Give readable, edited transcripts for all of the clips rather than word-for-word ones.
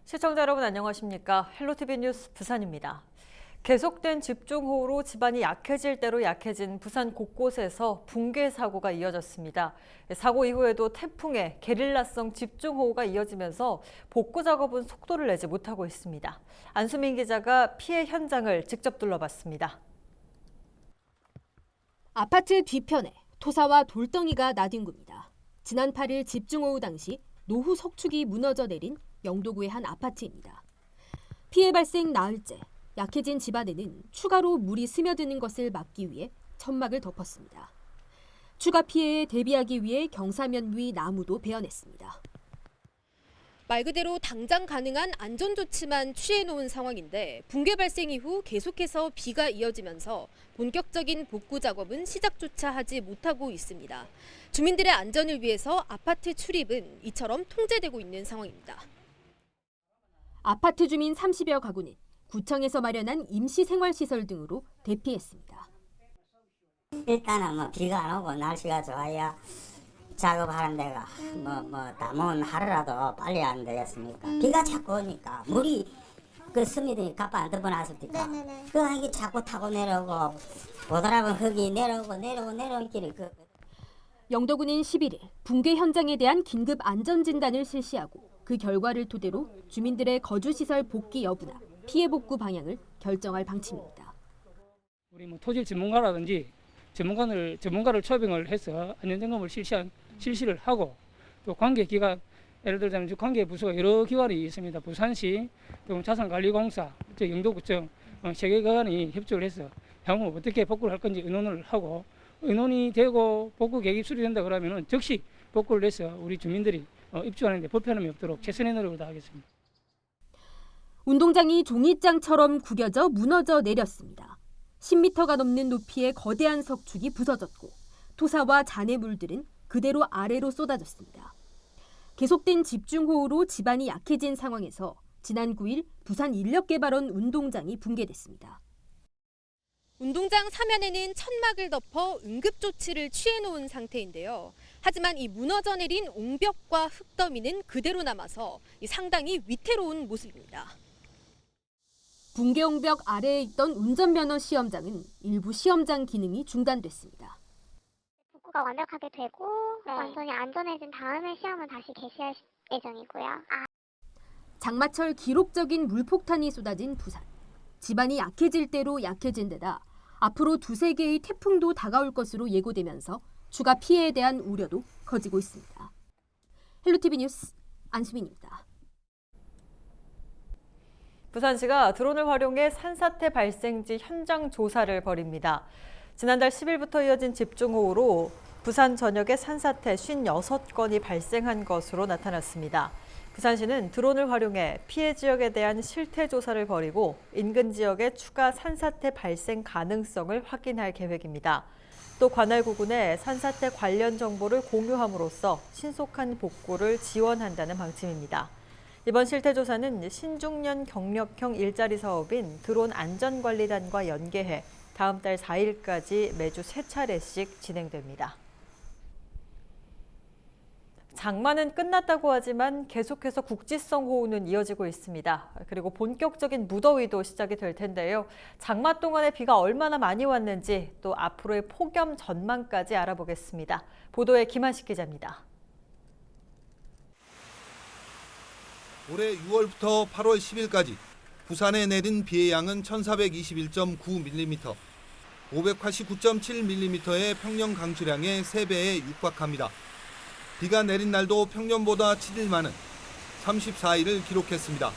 시청자 여러분 안녕하십니까? 헬로티비 뉴스 부산입니다. 계속된 집중호우로 지반이 약해질 대로 약해진 부산 곳곳에서 붕괴 사고가 이어졌습니다. 사고 이후에도 태풍에 게릴라성 집중호우가 이어지면서 복구 작업은 속도를 내지 못하고 있습니다. 안수민 기자가 피해 현장을 직접 둘러봤습니다. 아파트 뒤편에 토사와 돌덩이가 나뒹굽니다. 지난 8일 집중호우 당시 노후 석축이 무너져 내린 영도구의 한 아파트입니다. 피해 발생 나흘째, 약해진 집안에는 추가로 물이 스며드는 것을 막기 위해 천막을 덮었습니다. 추가 피해에 대비하기 위해 경사면 위 나무도 베어냈습니다. 말 그대로 당장 가능한 안전조치만 취해놓은 상황인데 붕괴 발생 이후 계속해서 비가 이어지면서 본격적인 복구 작업은 시작조차 하지 못하고 있습니다. 주민들의 안전을 위해서 아파트 출입은 이처럼 통제되고 있는 상황입니다. 아파트 주민 30여 가구는 구청에서 마련한 임시생활시설 등으로 대피했습니다. 일단은 비가 안 오고 날씨가 좋아야 작업하는 데가 담은 하루라도 빨리 안 되겠습니까? 비가 자꾸 오니까 물이 스미더니 갑바 안 덮어놨을 때까 이게 자꾸 타고 내려오고 보더라면 흙이 내려오는 길이 영도구는 11일 붕괴 현장에 대한 긴급 안전진단을 실시하고 그 결과를 토대로 주민들의 거주시설 복귀 여부나 피해 복구 방향을 결정할 방침입니다. 우리 토질 전문가라든지 전문가를 초빙을 해서 안전점검을 실시를 하고 또 관계기관 예를 들자면 관계부서가 여러 기관이 있습니다. 부산시, 자산관리공사, 영도구청 세 개 기관이 협조를 해서 향후 어떻게 복구를 할 건지 의논을 하고 의논이 되고 복구 계획이 수립된다 그러면은 즉시 복구를 해서 우리 주민들이 입주하는 데 불편함이 없도록 최선의 노력을 다하겠습니다. 운동장이 종이장처럼 구겨져 무너져 내렸습니다. 10m가 넘는 높이의 거대한 석축이 부서졌고 토사와 잔해물들은 그대로 아래로 쏟아졌습니다. 계속된 집중호우로 지반이 약해진 상황에서 지난 9일 부산 인력개발원 운동장이 붕괴됐습니다. 운동장 사면에는 천막을 덮어 응급조치를 취해놓은 상태인데요. 하지만 이 무너져 내린 옹벽과 흙더미는 그대로 남아서 상당히 위태로운 모습입니다. 붕괴 옹벽 아래에 있던 운전면허 시험장은 일부 시험장 기능이 중단됐습니다. 복구가 완벽하게 되고 완전히 안전해진 다음에 시험을 다시 개시할 예정이고요. 장마철 기록적인 물폭탄이 쏟아진 부산. 지반이 약해질 대로 약해진 데다 앞으로 두세 개의 태풍도 다가올 것으로 예고되면서 추가 피해에 대한 우려도 커지고 있습니다. 헬로티비 뉴스 안수민입니다. 부산시가 드론을 활용해 산사태 발생지 현장 조사를 벌입니다. 지난달 10일부터 이어진 집중호우로 부산 전역에 산사태 56건이 발생한 것으로 나타났습니다. 부산시는 드론을 활용해 피해 지역에 대한 실태 조사를 벌이고 인근 지역의 추가 산사태 발생 가능성을 확인할 계획입니다. 또 관할 구군에 산사태 관련 정보를 공유함으로써 신속한 복구를 지원한다는 방침입니다. 이번 실태조사는 신중년 경력형 일자리 사업인 드론 안전관리단과 연계해 다음 달 4일까지 매주 3차례씩 진행됩니다. 장마는 끝났다고 하지만 계속해서 국지성 호우는 이어지고 있습니다. 그리고 본격적인 무더위도 시작이 될 텐데요. 장마 동안에 비가 얼마나 많이 왔는지 또 앞으로의 폭염 전망까지 알아보겠습니다. 보도에 김한식 기자입니다. 올해 6월부터 8월 10일까지 부산에 내린 비의 양은 1421.9mm, 589.7mm의 평년 강수량의 3배에 육박합니다. 비가 내린 날도 평년보다 7일 많은 34일을 기록했습니다.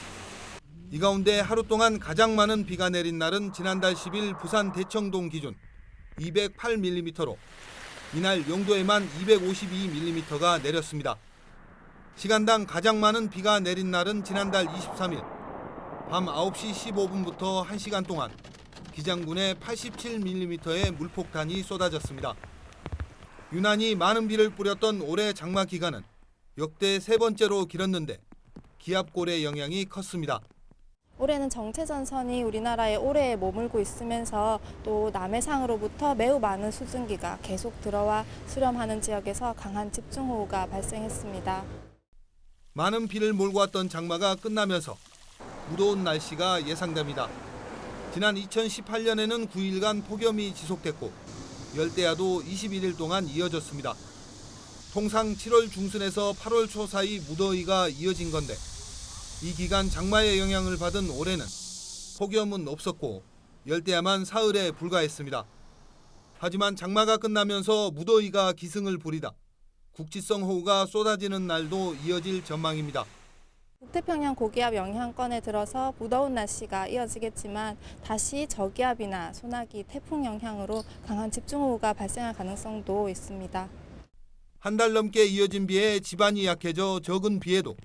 이 가운데 하루 동안 가장 많은 비가 내린 날은 지난달 10일 부산 대청동 기준 208mm로 이날 영도에만 252mm가 내렸습니다. 시간당 가장 많은 비가 내린 날은 지난달 23일 밤 9시 15분부터 1시간 동안 기장군에 87mm의 물폭탄이 쏟아졌습니다. 유난히 많은 비를 뿌렸던 올해 장마 기간은 역대 3번째로 길었는데 기압골의 영향이 컸습니다. 올해는 정체전선이 우리나라에 오래 머물고 있으면서 또 남해상으로부터 매우 많은 수증기가 계속 들어와 수렴하는 지역에서 강한 집중호우가 발생했습니다. 많은 비를 몰고 왔던 장마가 끝나면서 무더운 날씨가 예상됩니다. 지난 2018년에는 9일간 폭염이 지속됐고 열대야도 21일 동안 이어졌습니다. 통상 7월 중순에서 8월 초 사이 무더위가 이어진 건데 이 기간 장마의 영향을 받은 올해는 폭염은 없었고 열대야만 사흘에 불과했습니다. 하지만 장마가 끝나면서 무더위가 기승을 부리다 국지성 호우가 쏟아지는 날도 이어질 전망입니다. 북태평양 고기압 영향권에 들어서 무더운 날씨가 이어지겠지만 다시 저기압이나 소나기, 태풍 영향으로 강한 집중호우가 발생할 가능성도 있습니다. 한 달 넘게 이어진 비에 지반이 약해져 적은 비에도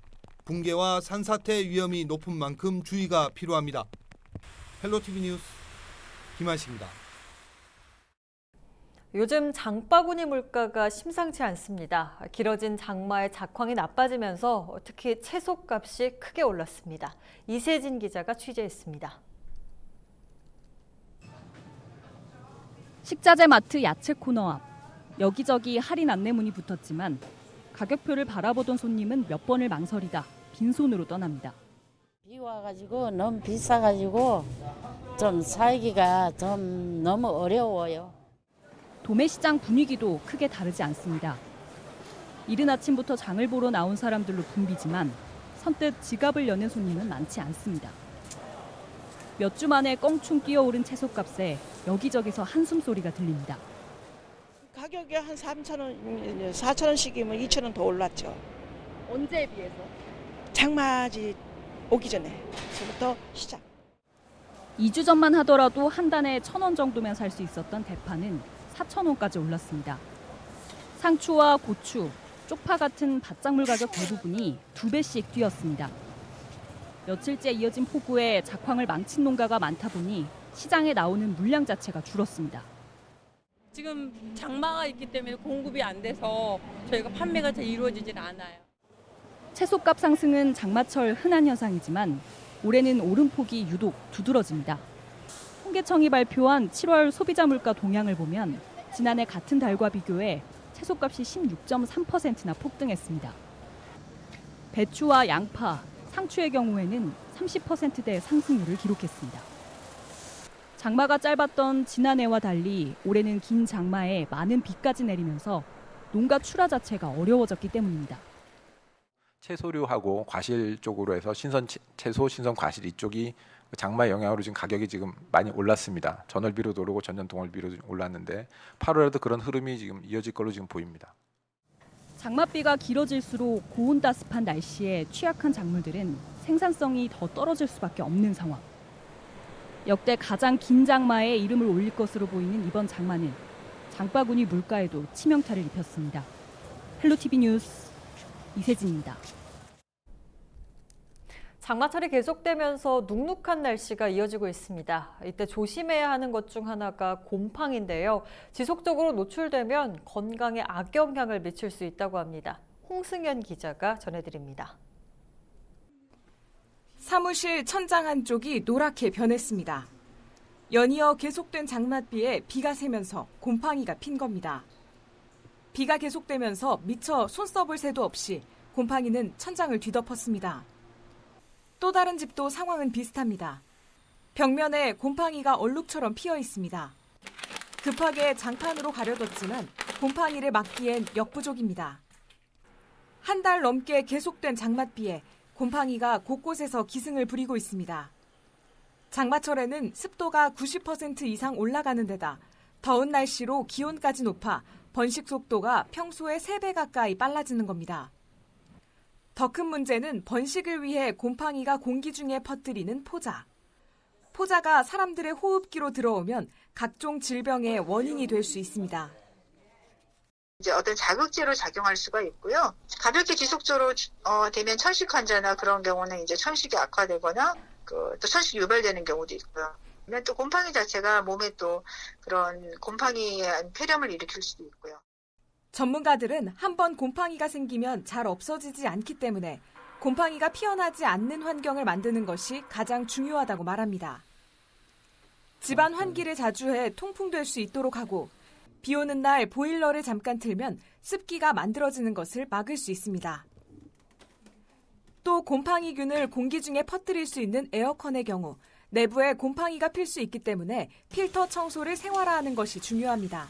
붕괴와 산사태 위험이 높은 만큼 주의가 필요합니다. 헬로티비 뉴스 김한식입니다. 요즘 장바구니 물가가 심상치 않습니다. 길어진 장마에 작황이 나빠지면서 특히 채소값이 크게 올랐습니다. 이세진 기자가 취재했습니다. 식자재 마트 야채 코너 앞. 여기저기 할인 안내문이 붙었지만 가격표를 바라보던 손님은 몇 번을 망설이다 빈손으로 떠납니다. 비 와가지고 너무 비싸가지고 좀 살기가 좀 너무 어려워요. 도매시장 분위기도 크게 다르지 않습니다. 이른 아침부터 장을 보러 나온 사람들로 붐비지만 선뜻 지갑을 여는 손님은 많지 않습니다. 몇 주 만에 껑충 뛰어오른 채소값에 여기저기서 한숨 소리가 들립니다. 가격이 한 3,000원, 4,000원씩이면 2,000원 더 올랐죠. 언제에 비해서? 장마지 오기 전에부터 시작. 2주 전만 하더라도 한 단에 1,000원 정도면 살 수 있었던 대파는 4,000원까지 올랐습니다. 상추와 고추, 쪽파 같은 밭작물 가격 대부분이 2배씩 뛰었습니다. 며칠째 이어진 폭우에 작황을 망친 농가가 많다 보니 시장에 나오는 물량 자체가 줄었습니다. 지금 장마가 있기 때문에 공급이 안 돼서 저희가 판매가 잘 이루어지질 않아요. 채소값 상승은 장마철 흔한 현상이지만 올해는 오름폭이 유독 두드러집니다. 통계청이 발표한 7월 소비자 물가 동향을 보면 지난해 같은 달과 비교해 채소값이 16.3%나 폭등했습니다. 배추와 양파, 상추의 경우에는 30%대 상승률을 기록했습니다. 장마가 짧았던 지난해와 달리 올해는 긴 장마에 많은 비까지 내리면서 농가 출하 자체가 어려워졌기 때문입니다. 채소류하고 과실 쪽으로 해서 신선 채소, 신선 과실 이쪽이 장마의 영향으로 지금 가격이 지금 많이 올랐습니다. 전월비로도 오르고 전년 동월비로 올랐는데 8월에도 그런 흐름이 지금 이어질 걸로 지금 보입니다. 장맛비가 길어질수록 고온따습한 날씨에 취약한 작물들은 생산성이 더 떨어질 수밖에 없는 상황. 역대 가장 긴 장마에 이름을 올릴 것으로 보이는 이번 장마는 장바구니 물가에도 치명타를 입혔습니다. 헬로티비 뉴스 이세진입니다. 장마철이 계속되면서 눅눅한 날씨가 이어지고 있습니다. 이때 조심해야 하는 것 중 하나가 곰팡인데요. 지속적으로 노출되면 건강에 악영향을 미칠 수 있다고 합니다. 홍승현 기자가 전해드립니다. 사무실 천장 한쪽이 노랗게 변했습니다. 연이어 계속된 장맛비에 비가 새면서 곰팡이가 핀 겁니다. 비가 계속되면서 미처 손 써볼 새도 없이 곰팡이는 천장을 뒤덮었습니다. 또 다른 집도 상황은 비슷합니다. 벽면에 곰팡이가 얼룩처럼 피어 있습니다. 급하게 장판으로 가려뒀지만 곰팡이를 막기엔 역부족입니다. 한 달 넘게 계속된 장맛비에 곰팡이가 곳곳에서 기승을 부리고 있습니다. 장마철에는 습도가 90% 이상 올라가는 데다 더운 날씨로 기온까지 높아 번식 속도가 평소의 3배 가까이 빨라지는 겁니다. 더 큰 문제는 번식을 위해 곰팡이가 공기 중에 퍼뜨리는 포자. 포자가 사람들의 호흡기로 들어오면 각종 질병의 원인이 될 수 있습니다. 이제 어떤 자극제로 작용할 수가 있고요. 가볍게 지속적으로 되면 천식 환자나 그런 경우는 이제 천식이 악화되거나 또 천식이 유발되는 경우도 있고요. 그러면 또 곰팡이 자체가 몸에 또 그런 곰팡이의 폐렴을 일으킬 수도 있고요. 전문가들은 한번 곰팡이가 생기면 잘 없어지지 않기 때문에 곰팡이가 피어나지 않는 환경을 만드는 것이 가장 중요하다고 말합니다. 집안 환기를 자주 해 통풍될 수 있도록 하고 비 오는 날 보일러를 잠깐 틀면 습기가 만들어지는 것을 막을 수 있습니다. 또 곰팡이균을 공기 중에 퍼뜨릴 수 있는 에어컨의 경우 내부에 곰팡이가 필 수 있기 때문에 필터 청소를 생활화하는 것이 중요합니다.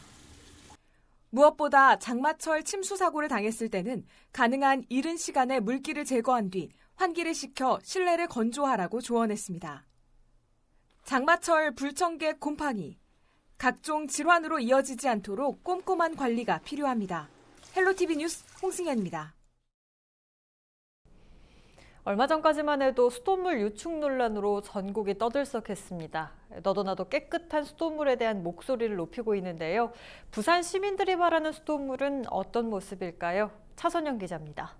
무엇보다 장마철 침수 사고를 당했을 때는 가능한 이른 시간에 물기를 제거한 뒤 환기를 시켜 실내를 건조하라고 조언했습니다. 장마철 불청객 곰팡이, 각종 질환으로 이어지지 않도록 꼼꼼한 관리가 필요합니다. 헬로티비 뉴스 홍승현입니다. 얼마 전까지만 해도 수돗물 유축 논란으로 전국이 떠들썩했습니다. 너도 나도 깨끗한 수돗물에 대한 목소리를 높이고 있는데요. 부산 시민들이 바라는 수돗물은 어떤 모습일까요? 차선영 기자입니다.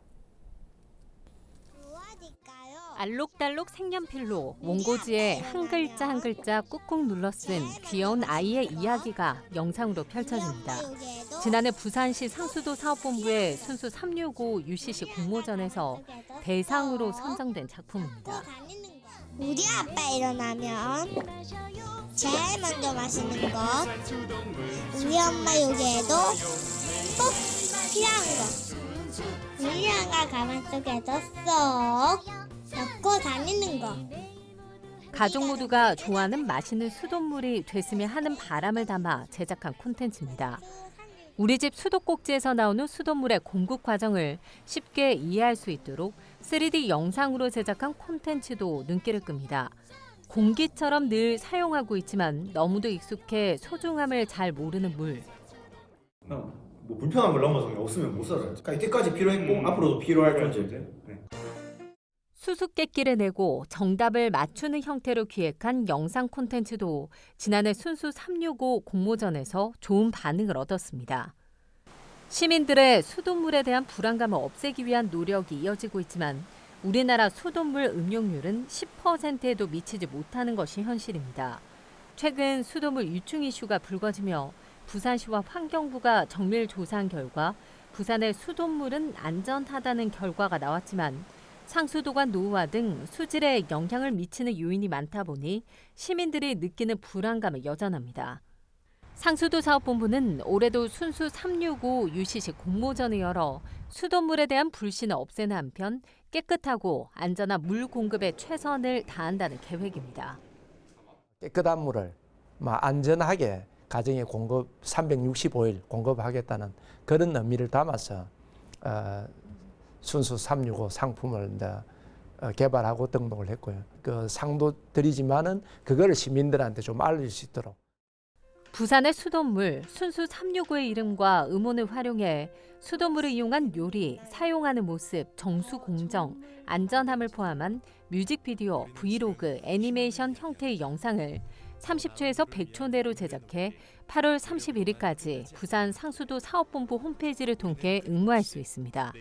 알록달록 색연필로 원고지에 한 글자 한 글자 꾹꾹 눌러 쓴 귀여운 아이의 이야기가 영상으로 펼쳐집니다. 지난해 부산시 상수도 사업본부의 순수 365 UCC 공모전에서 대상으로 선정된 작품입니다. 우리 아빠 일어나면 제일 먼저 마시는 것, 우리 엄마 요리에도 꼭 필요한 거, 물량과 가방 속에도 쏙 넣고 다니는 거. 가족 모두가 좋아하는 맛있는 수돗물이 됐으면 하는 바람을 담아 제작한 콘텐츠입니다. 우리 집 수도꼭지에서 나오는 수돗물의 공급 과정을 쉽게 이해할 수 있도록 3D 영상으로 제작한 콘텐츠도 눈길을 끕니다. 공기처럼 늘 사용하고 있지만 너무도 익숙해 소중함을 잘 모르는 물. 뭐 불편한 걸 넘어서 없으면 못 살아요. 그러니까 이때까지 필요했고 앞으로도 필요할 존재인데. 수수께끼를 내고 정답을 맞추는 형태로 기획한 영상 콘텐츠도 지난해 순수 365 공모전에서 좋은 반응을 얻었습니다. 시민들의 수돗물에 대한 불안감을 없애기 위한 노력이 이어지고 있지만 우리나라 수돗물 음용률은 10%에도 미치지 못하는 것이 현실입니다. 최근 수돗물 유충 이슈가 불거지며 부산시와 환경부가 정밀 조사한 결과 부산의 수돗물은 안전하다는 결과가 나왔지만 상수도가 노후화 등 수질에 영향을 미치는 요인이 많다 보니 시민들이 느끼는 불안감은 여전합니다. 상수도 사업본부는 올해도 순수 365 UCC 공모전을 열어 수돗물에 대한 불신을 없애는 한편 깨끗하고 안전한 물 공급에 최선을 다한다는 계획입니다. 깨끗한 물을 안전하게 가정에 공급 365일 공급하겠다는 그런 의미를 담아서 순수 365 상품을 개발하고 등록을 했고요. 그 상도 드리지만은 그거를 시민들한테 좀 알릴 수 있도록. 부산의 수돗물 순수 365의 이름과 음원을 활용해 수돗물을 이용한 요리, 사용하는 모습, 정수 공정, 안전함을 포함한 뮤직비디오, 브이로그, 애니메이션 형태의 영상을 30초에서 100초 내로 제작해 8월 31일까지 부산 상수도 사업본부 홈페이지를 통해 응모할 수 있습니다.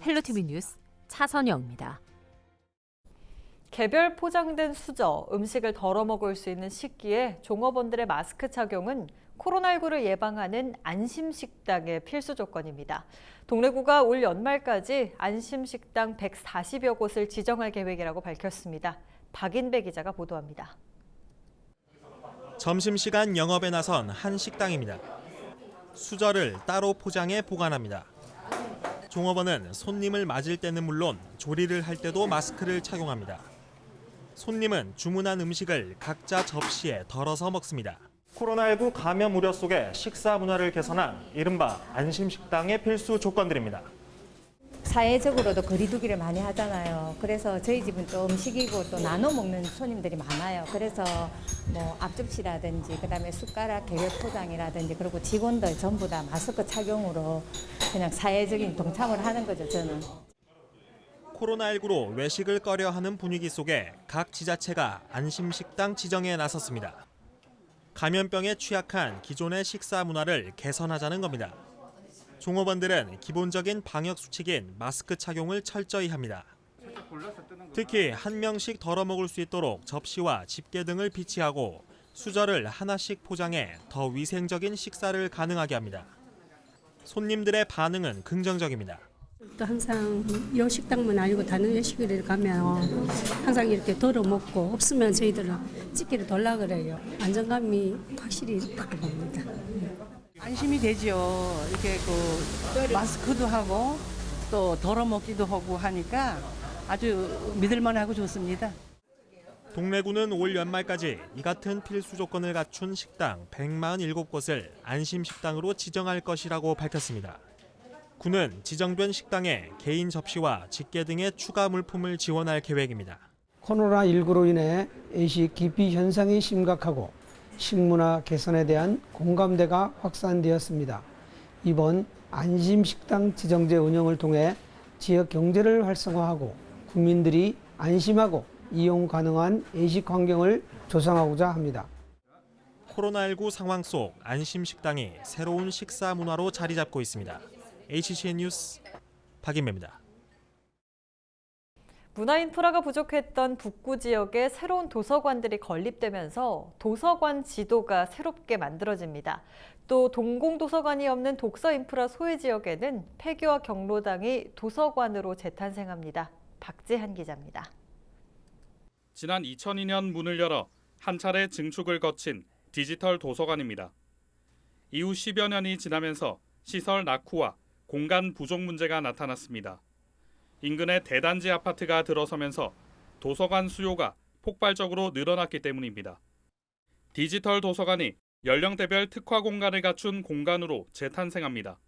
헬로티비 뉴스 차선영입니다. 개별 포장된 수저, 음식을 덜어 먹을 수 있는 시기에 종업원들의 마스크 착용은 코로나19를 예방하는 안심식당의 필수 조건입니다. 동래구가 올 연말까지 안심식당 140여 곳을 지정할 계획이라고 밝혔습니다. 박인배 기자가 보도합니다. 점심시간 영업에 나선 한 식당입니다. 수저를 따로 포장해 보관합니다. 종업원은 손님을 맞을 때는 물론 조리를 할 때도 마스크를 착용합니다. 손님은 주문한 음식을 각자 접시에 덜어서 먹습니다. 코로나19 감염 우려 속에 식사 문화를 개선한 이른바 안심식당의 필수 조건들입니다. 사회적으로도 거리두기를 많이 하잖아요. 그래서 저희 집은 또 음식이고 또 나눠 먹는 손님들이 많아요. 그래서 뭐 앞접시라든지 그다음에 숟가락 개별 포장이라든지 그리고 직원들 전부 다 마스크 착용으로 그냥 사회적인 동참을 하는 거죠, 저는. 코로나19로 외식을 꺼려하는 분위기 속에 각 지자체가 안심식당 지정에 나섰습니다. 감염병에 취약한 기존의 식사 문화를 개선하자는 겁니다. 종업원들은 기본적인 방역 수칙인 마스크 착용을 철저히 합니다. 특히 한 명씩 덜어 먹을 수 있도록 접시와 집게 등을 비치하고 수저를 하나씩 포장해 더 위생적인 식사를 가능하게 합니다. 손님들의 반응은 긍정적입니다. 또 항상 요 식당만 아니고 다른 외식을 가면 항상 이렇게 덜어 먹고 없으면 저희들은 집기를 덜라 그래요. 안정감이 확실히 있다고 봅니다. 안심이 되죠. 이렇게 그 마스크도 하고 또 덜어 먹기도 하고 하니까 아주 믿을만하고 좋습니다. 동래구는 올 연말까지 이 같은 필수 조건을 갖춘 식당 147곳을 안심식당으로 지정할 것이라고 밝혔습니다. 구는 지정된 식당에 개인 접시와 직계 등의 추가 물품을 지원할 계획입니다. 코로나19로 인해 외식 기피 현상이 심각하고 식문화 개선에 대한 공감대가 확산되었습니다. 이번 안심식당 지정제 운영을 통해 지역 경제를 활성화하고 국민들이 안심하고 이용 가능한 외식 환경을 조성하고자 합니다. 코로나19 상황 속 안심식당이 새로운 식사 문화로 자리 잡고 있습니다. HCN 뉴스 박인배입니다. 문화 인프라가 부족했던 북구 지역에 새로운 도서관들이 건립되면서 도서관 지도가 새롭게 만들어집니다. 또 동공도서관이 없는 독서 인프라 소외 지역에는 폐교와 경로당이 도서관으로 재탄생합니다. 박재한 기자입니다. 지난 2002년 문을 열어 한 차례 증축을 거친 디지털 도서관입니다. 이후 10여 년이 지나면서 시설 낙후와 공간 부족 문제가 나타났습니다. 인근에 대단지 아파트가 들어서면서 도서관 수요가 폭발적으로 늘어났기 때문입니다. 디지털 도서관이 연령대별 특화 공간을 갖춘 공간으로 재탄생합니다.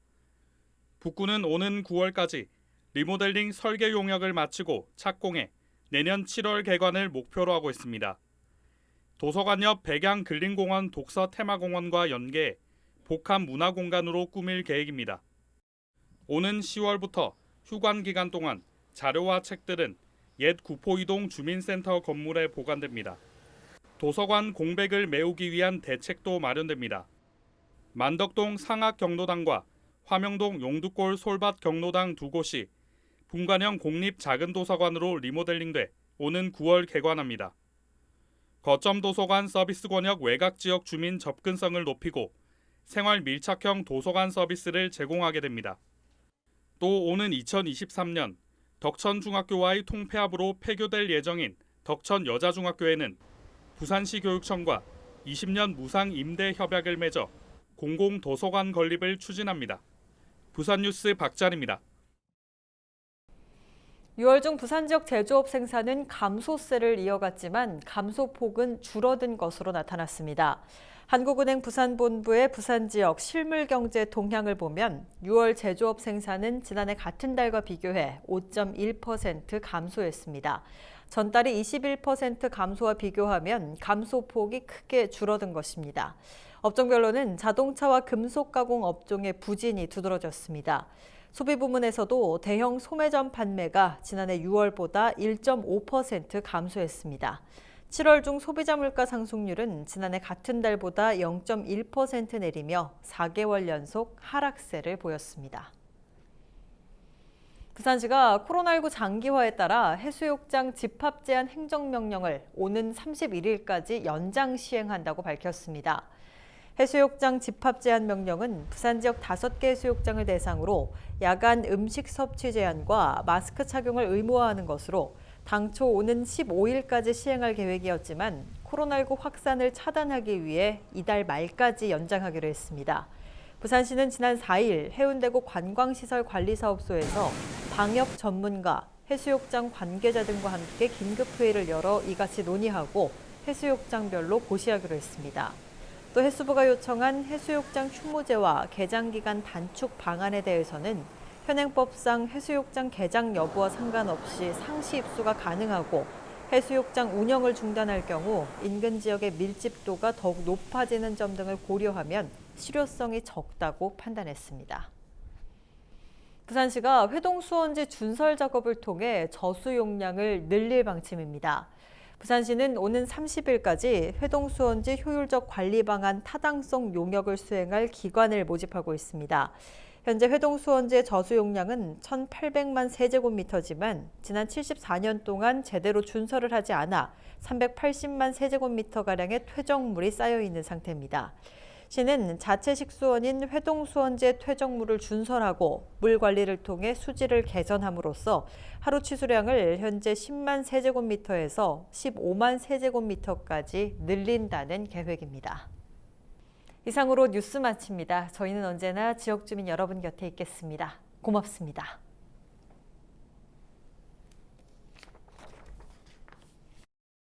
북구는 오는 9월까지 리모델링 설계 용역을 마치고 착공해 내년 7월 개관을 목표로 하고 있습니다. 도서관 옆 백양 근린공원 독서 테마공원과 연계해 복합 문화공간으로 꾸밀 계획입니다. 오는 10월부터 휴관 기간 동안 자료와 책들은 옛 구포이동 주민센터 건물에 보관됩니다. 도서관 공백을 메우기 위한 대책도 마련됩니다. 만덕동 상악 경로당과 화명동 용두골 솔밭 경로당 두 곳이 분관형 공립 작은 도서관으로 리모델링돼 오는 9월 개관합니다. 거점 도서관 서비스 권역 외곽 지역 주민 접근성을 높이고 생활 밀착형 도서관 서비스를 제공하게 됩니다. 또 오는 2023년 덕천중학교와의 통폐합으로 폐교될 예정인 덕천여자중학교에는 부산시 교육청과 20년 무상 임대 협약을 맺어 공공도서관 건립을 추진합니다. 부산뉴스 박찬입니다. 6월 중 부산 지역 제조업 생산은 감소세를 이어갔지만 감소폭은 줄어든 것으로 나타났습니다. 한국은행 부산본부의 부산 지역 실물 경제 동향을 보면 6월 제조업 생산은 지난해 같은 달과 비교해 5.1% 감소했습니다. 전달이 21% 감소와 비교하면 감소폭이 크게 줄어든 것입니다. 업종별로는 자동차와 금속 가공 업종의 부진이 두드러졌습니다. 소비 부문에서도 대형 소매점 판매가 지난해 6월보다 1.5% 감소했습니다. 7월 중 소비자 물가 상승률은 지난해 같은 달보다 0.1% 내리며 4개월 연속 하락세를 보였습니다. 부산시가 코로나19 장기화에 따라 해수욕장 집합 제한 행정명령을 오는 31일까지 연장 시행한다고 밝혔습니다. 해수욕장 집합 제한 명령은 부산 지역 5개 해수욕장을 대상으로 야간 음식 섭취 제한과 마스크 착용을 의무화하는 것으로 당초 오는 15일까지 시행할 계획이었지만 코로나19 확산을 차단하기 위해 이달 말까지 연장하기로 했습니다. 부산시는 지난 4일 해운대구 관광시설관리사업소에서 방역 전문가, 해수욕장 관계자 등과 함께 긴급회의를 열어 이같이 논의하고 해수욕장별로 고시하기로 했습니다. 또 해수부가 요청한 해수욕장 휴무제와 개장기간 단축 방안에 대해서는 현행법상 해수욕장 개장 여부와 상관없이 상시 입수가 가능하고 해수욕장 운영을 중단할 경우 인근 지역의 밀집도가 더욱 높아지는 점 등을 고려하면 실효성이 적다고 판단했습니다. 부산시가 회동수원지 준설 작업을 통해 저수 용량을 늘릴 방침입니다. 부산시는 오는 30일까지 회동수원지 효율적 관리 방안 타당성 용역을 수행할 기관을 모집하고 있습니다. 현재 회동수원지의 저수 용량은 1,800만 세제곱미터지만 지난 74년 동안 제대로 준설을 하지 않아 380만 세제곱미터가량의 퇴적물이 쌓여 있는 상태입니다. 시는 자체 식수원인 회동수원지의 퇴적물을 준설하고 물 관리를 통해 수질을 개선함으로써 하루 취수량을 현재 10만 세제곱미터에서 15만 세제곱미터까지 늘린다는 계획입니다. 이상으로 뉴스 마칩니다. 저희는 언제나 지역 주민 여러분 곁에 있겠습니다. 고맙습니다.